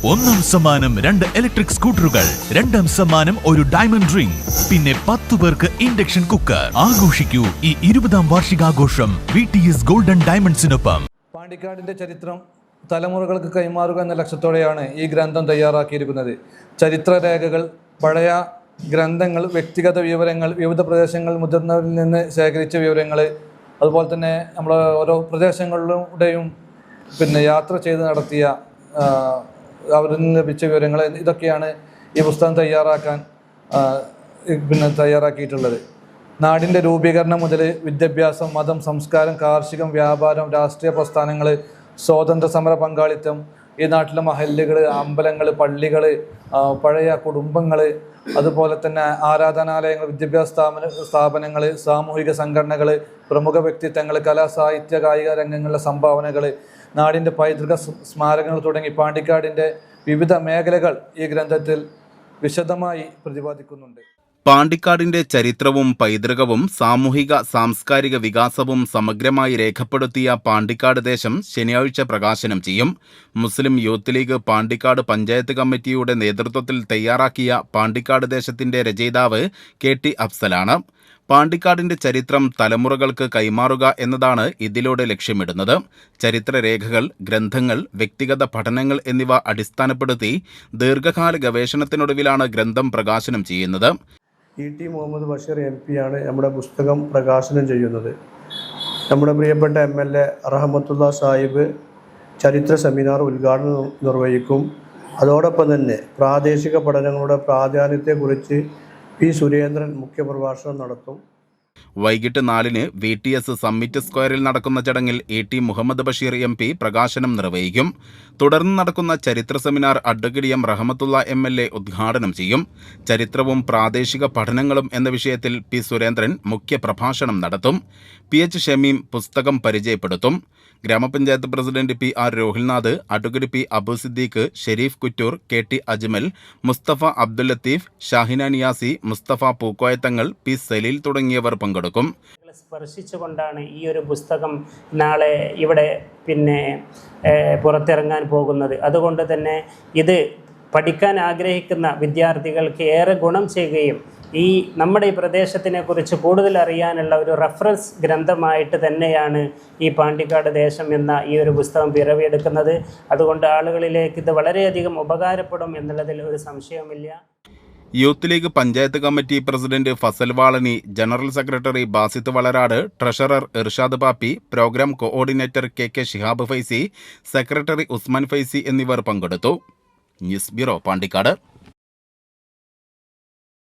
ഒന്നാം സമ്മാനം 2 ഇലക്ട്രിക് സ്കൂട്ടറുകൾ, രണ്ടാം സമ്മാനം ഒരു ഡയമണ്ട് റിംഗ്, പിന്നെ 10 പേർക്ക് ഇൻഡക്ഷൻ കുക്കർ. ആഘോഷിക്കൂ ഈ 20ാം വാർഷികാഘോഷം VTS ഗോൾഡൻ ഡയമണ്ട്സിനൊപ്പം. പാണ്ടിക്കാടിന്റെ ചരിത്രം തലമുറകൾക്ക് കൈമാറുക എന്ന ലക്ഷ്യത്തോടെയാണ് ഈ ഗ്രന്ഥം തയ്യാറാക്കിയിരിക്കുന്നത്. ചരിത്രരേഖകൾ, പഴയ ഗ്രന്ഥങ്ങൾ, വ്യക്തിഗത വിവരങ്ങൾ, വിവിധ പ്രദേശങ്ങളിൽ മുതിർന്നവരിൽ നിന്ന് ശേഖരിച്ച വിവരങ്ങൾ, അതുപോലെ തന്നെ നമ്മൾ ഓരോ പ്രദേശങ്ങളിലൂടെയും യാത്ര ചെയ്ത് നടത്തിയ അവരിൽ നിന്ന് ലഭിച്ച വിവരങ്ങൾ, ഇതൊക്കെയാണ് ഈ പുസ്തകം തയ്യാറാക്കിയിട്ടുള്ളത്. നാടിൻ്റെ രൂപീകരണം മുതൽ വിദ്യാഭ്യാസം, മതം, സംസ്കാരം, കാർഷികം, വ്യാപാരം, രാഷ്ട്രീയ പ്രസ്ഥാനങ്ങൾ, സ്വാതന്ത്ര്യ സമര പങ്കാളിത്തം, ഈ നാട്ടിലെ മഹല്ലുകൾ, അമ്പലങ്ങൾ, പള്ളികൾ, പഴയ കുടുംബങ്ങൾ, അതുപോലെ തന്നെ ആരാധനാലയങ്ങൾ, വിദ്യാഭ്യാസ സ്ഥാപനങ്ങൾ, സാമൂഹിക സംഘടനകൾ, പ്രമുഖ വ്യക്തിത്വങ്ങൾ, കലാ സാഹിത്യ കായിക രംഗങ്ങളിലെ സംഭാവനകൾ, നാടിൻ്റെ പൈതൃക സ്മാരകങ്ങൾ തുടങ്ങി പാണ്ടിക്കാടിൻ്റെ വിവിധ മേഖലകൾ ഈ ഗ്രന്ഥത്തിൽ വിശദമായി പ്രതിപാദിക്കുന്നുണ്ട്. പാണ്ടിക്കാടിന്റെ ചരിത്രവും പൈതൃകവും സാമൂഹിക സാംസ്കാരിക വികാസവും സമഗ്രമായി രേഖപ്പെടുത്തിയ പാണ്ടിക്കാട് ദേശം ശനിയാഴ്ച പ്രകാശനം ചെയ്യും. മുസ്ലിം യൂത്ത് ലീഗ് പാണ്ടിക്കാട് പഞ്ചായത്ത് കമ്മിറ്റിയുടെ നേതൃത്വത്തിൽ തയ്യാറാക്കിയ പാണ്ടിക്കാട് ദേശത്തിന്റെ രചയിതാവ് KT അഫ്സലാണ്. പാണ്ടിക്കാടിന്റെ ചരിത്രം തലമുറകൾക്ക് കൈമാറുക എന്നതാണ് ഇതിലൂടെ ലക്ഷ്യമിടുന്നത്. ചരിത്രരേഖകൾ, ഗ്രന്ഥങ്ങൾ, വ്യക്തിഗത പഠനങ്ങൾ എന്നിവ അടിസ്ഥാനപ്പെടുത്തി ദീർഘകാല ഗവേഷണത്തിനൊടുവിലാണ് ഗ്രന്ഥം പ്രകാശനം ചെയ്യുന്നത്. ET മുഹമ്മദ് ബഷീർ MP ആണ് നമ്മുടെ പുസ്തകം പ്രകാശനം ചെയ്യുന്നത്. നമ്മുടെ പ്രിയപ്പെട്ട MLA റഹ്മത്തുള്ള സാഹിബ് ചരിത്ര സെമിനാർ ഉദ്ഘാടനം നിർവഹിക്കും. അതോടൊപ്പം തന്നെ പ്രാദേശിക പഠനങ്ങളുടെ പ്രാധാന്യത്തെക്കുറിച്ച് P. സുരേന്ദ്രൻ മുഖ്യപ്രഭാഷണം നടത്തും. വൈകിട്ട് 4-ന് VTS സമ്മിറ്റ് സ്ക്വയറിൽ നടക്കുന്ന ചടങ്ങിൽ ET മുഹമ്മദ് ബഷീർ MP പ്രകാശനം നിർവഹിക്കും. തുടർന്ന് നടക്കുന്ന ചരിത്ര seminar advocate M. Rahmatullah MLA ഉദ്ഘാടനം ചെയ്യും. ചരിത്രവും പ്രാദേശിക പഠനങ്ങളും എന്ന വിഷയത്തിൽ P. സുരേന്ദ്രൻ മുഖ്യ പ്രഭാഷണം നടത്തും. PH ഷമീം പുസ്തകം പരിചയപ്പെടുത്തും. Grama panchayat president PR Rohilnath, advocate P. Abu Siddique, Sherif Kuttoor, KT Ajmal, Mustafa Abdul Latheef, Shahina Niyasi, Mustafa Pookoya Thangal, P. Saleel തുടങ്ങിയവർ പങ്കെടുക്കും. സ്പർശിച്ചുകൊണ്ടാണ് ഈ ഒരു പുസ്തകം നാളെ ഇവിടെ പുറത്തിറങ്ങാൻ പോകുന്നത്. അതുകൊണ്ട് തന്നെ ഇത് പഠിക്കാൻ ആഗ്രഹിക്കുന്ന വിദ്യാർത്ഥികൾക്ക് ഏറെ ഗുണം ചെയ്യുകയും ഈ നമ്മുടെ ഈ പ്രദേശത്തിനെ കുറിച്ച് കൂടുതൽ അറിയാനുള്ള ഒരു റെഫറൻസ് ഗ്രന്ഥമായിട്ട് തന്നെയാണ് ഈ പാണ്ടിക്കാട് ദേശം എന്ന ഈ ഒരു പുസ്തകം പിറവിയെടുക്കുന്നത്. അതുകൊണ്ട് ആളുകളിലേക്ക് ഇത് വളരെയധികം ഉപകാരപ്പെടും എന്നുള്ളതിൽ ഒരു സംശയവുമില്ല. Youth league panchayat committee president Fazal Valani, general secretary Basith Valarad, treasurer Irshad Pappi, programme coordinator KK Shihab Faizi, secretary Usman Faizi എന്നിവർ പങ്കെടുത്തു. News bureau, Pandikkad.